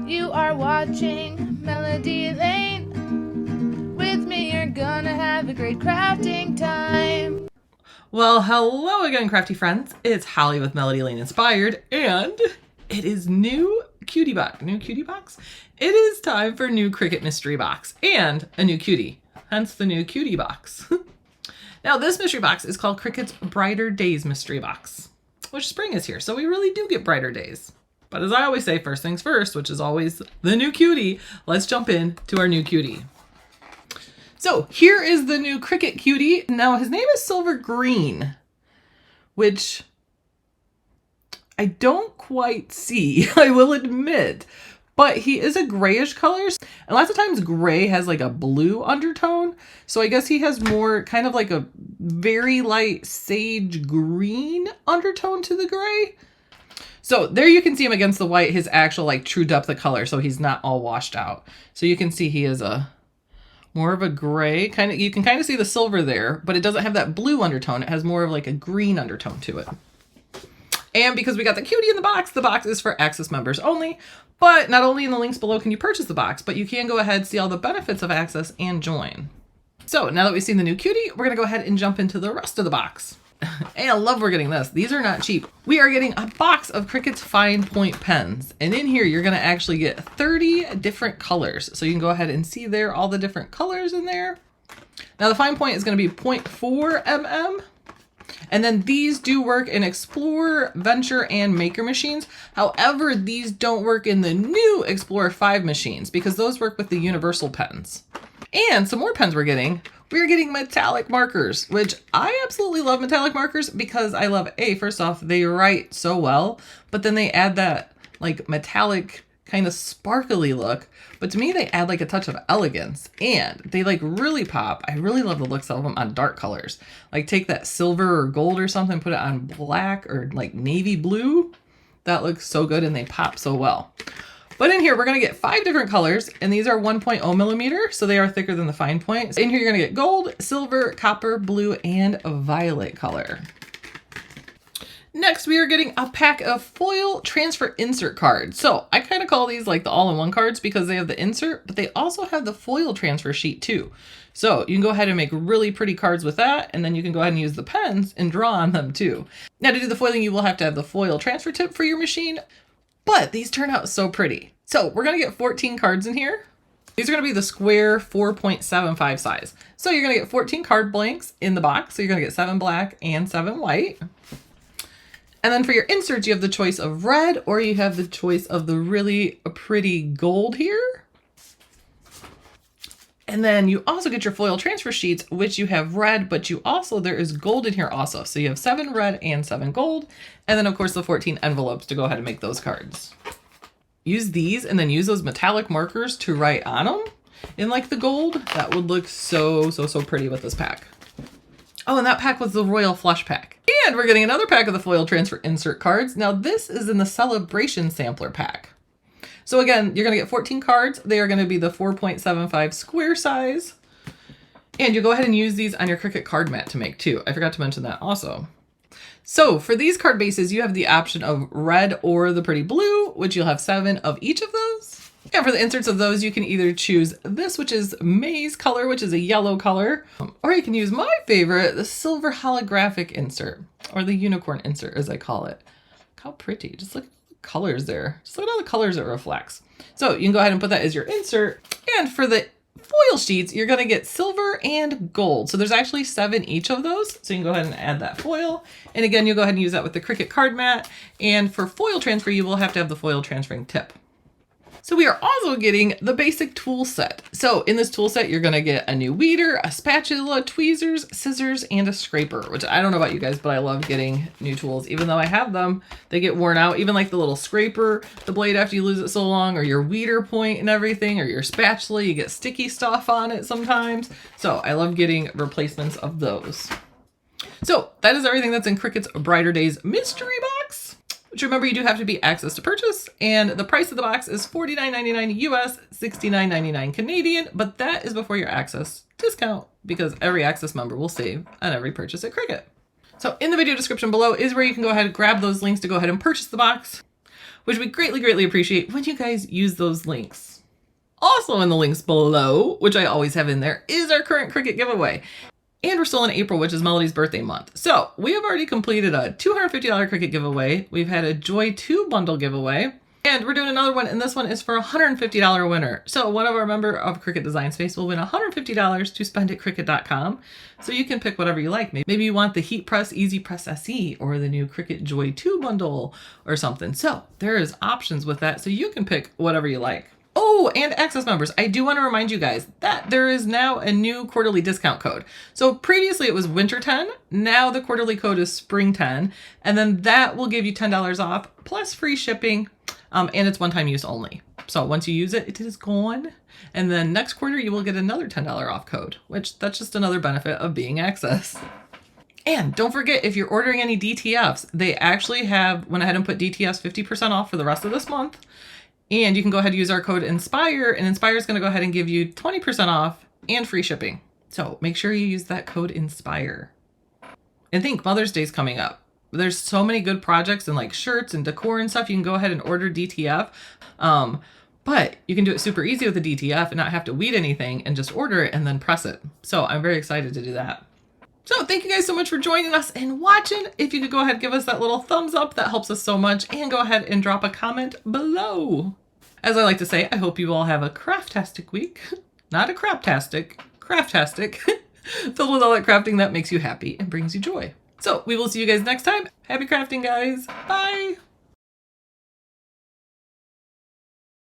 You are watching Melody Lane. With me, you're gonna have a great crafting time. Well, hello again, crafty friends. It's Holly with Melody Lane Inspired, and it is new cutie box. It is time for new Cricut mystery box and a new cutie, hence the new cutie box. Now, this mystery box is called Cricut's Brighter Days mystery box, which spring is here, so we really do get brighter days. But as I always say, first things first, which is always the new cutie. Let's jump in to our new cutie. So here is the new Cricut cutie. Now his name is Silver Green, which I don't quite see, I will admit, but he is a grayish color. And lots of times gray has like a blue undertone. So I guess he has more kind of like a very light sage green undertone to the gray. So there you can see him against the white, his actual like true depth of color. So he's not all washed out. So you can see he is a more of a gray kind of, you can kind of see the silver there, but it doesn't have that blue undertone. It has more of like a green undertone to it. And because we got the cutie in the box is for Access members only. But not only in the links below can you purchase the box, but you can go ahead, see all the benefits of Access and join. So now that we've seen the new cutie, we're gonna go ahead and jump into the rest of the box. And I love we're getting this. These are not cheap. We are getting a box of Cricut's fine point pens. And in here, you're gonna actually get 30 different colors. So you can go ahead and see there all the different colors in there. Now the fine point is gonna be 0.4 mm. And then these do work in Explorer, Venture, and Maker machines. However, these don't work in the new Explorer 5 machines because those work with the universal pens. And some more pens we're getting metallic markers, which I absolutely love metallic markers because I love, first off, they write so well, but then they add that like metallic kind of sparkly look. But to me, they add like a touch of elegance and they like really pop. I really love the looks of them on dark colors. Like take that silver or gold or something, put it on black or like navy blue. That looks so good and they pop so well. But in here, we're gonna get 5 different colors, and these are 1.0 millimeter, so they are thicker than the fine point. So in here, you're gonna get gold, silver, copper, blue, and a violet color. Next, we are getting a pack of foil transfer insert cards. So I kind of call these like the all-in-one cards because they have the insert, but they also have the foil transfer sheet too. So you can go ahead and make really pretty cards with that, and then you can go ahead and use the pens and draw on them too. Now to do the foiling, you will have to have the foil transfer tip for your machine, but these turn out so pretty. So we're gonna get 14 cards in here. These are gonna be the square 4.75 size. So you're gonna get 14 card blanks in the box. So you're gonna get 7 black and 7 white. And then for your inserts, you have the choice of red, or you have the choice of the really pretty gold here. And then you also get your foil transfer sheets, which you have red, but there is gold in here also. So you have 7 red and 7 gold. And then of course the 14 envelopes to go ahead and make those cards. Use these and then use those metallic markers to write on them in like the gold. That would look so pretty with this pack. Oh, and that pack was the Royal Flush pack. And we're getting another pack of the foil transfer insert cards. Now this is in the Celebration Sampler pack. So again, you're gonna get 14 cards. They are gonna be the 4.75 square size. And you go ahead and use these on your Cricut card mat to make too. I forgot to mention that also. So for these card bases, you have the option of red or the pretty blue, which you'll have 7 of each of those. And for the inserts of those, you can either choose this, which is maize color, which is a yellow color, or you can use my favorite, the silver holographic insert, or the unicorn insert, as I call it. Look how pretty, just look at the colors there. Just look at all the colors it reflects. So you can go ahead and put that as your insert. And for the foil sheets, you're gonna get silver and gold. So there's actually 7 each of those. So you can go ahead and add that foil. And again, you'll go ahead and use that with the Cricut card mat. And for foil transfer, you will have to have the foil transferring tip. So we are also getting the basic tool set. So in this tool set, you're gonna get a new weeder, a spatula, tweezers, scissors, and a scraper, which I don't know about you guys, but I love getting new tools. Even though I have them, they get worn out. Even like the little scraper, the blade after you lose it so long, or your weeder point and everything, or your spatula, you get sticky stuff on it sometimes. So I love getting replacements of those. So that is everything that's in Cricut's Brighter Days mystery box. Which remember, you do have to be Access to purchase, and the price of the box is $49.99 US, $69.99 Canadian, but that is before your Access discount because every Access member will save on every purchase at Cricut. So in the video description below is where you can go ahead and grab those links to go ahead and purchase the box. which we greatly, greatly appreciate when you guys use those links. Also in the links below, which I always have in there, is our current Cricut giveaway. And we're still in April, which is Melody's birthday month. So we have already completed a $250 Cricut giveaway. We've had a Joy 2 bundle giveaway. And we're doing another one, and this one is for a $150 winner. So one of our members of Cricut Design Space will win $150 to spend at Cricut.com. So you can pick whatever you like. Maybe you want the Heat Press Easy Press SE or the new Cricut Joy 2 bundle or something. So there is options with that, so you can pick whatever you like. Oh, and Access members, I do want to remind you guys that there is now a new quarterly discount code. So previously it was Winter 10, now the quarterly code is Spring 10, and then that will give you $10 off plus free shipping, and it's one-time use only. So once you use it, it is gone. And then next quarter you will get another $10 off code, which that's just another benefit of being Access. And don't forget, if you're ordering any DTFs, they actually went ahead and put DTFs 50% off for the rest of this month. And you can go ahead and use our code INSPIRE, and INSPIRE is going to go ahead and give you 20% off and free shipping. So make sure you use that code INSPIRE. And think, Mother's Day is coming up. There's so many good projects and like shirts and decor and stuff. You can go ahead and order DTF. But you can do it super easy with a DTF and not have to weed anything and just order it and then press it. So I'm very excited to do that. So thank you guys so much for joining us and watching. If you could go ahead and give us that little thumbs up, that helps us so much. And go ahead and drop a comment below. As I like to say, I hope you all have a craftastic week. Not a craptastic, craftastic. Filled with all that crafting that makes you happy and brings you joy. So we will see you guys next time. Happy crafting, guys. Bye.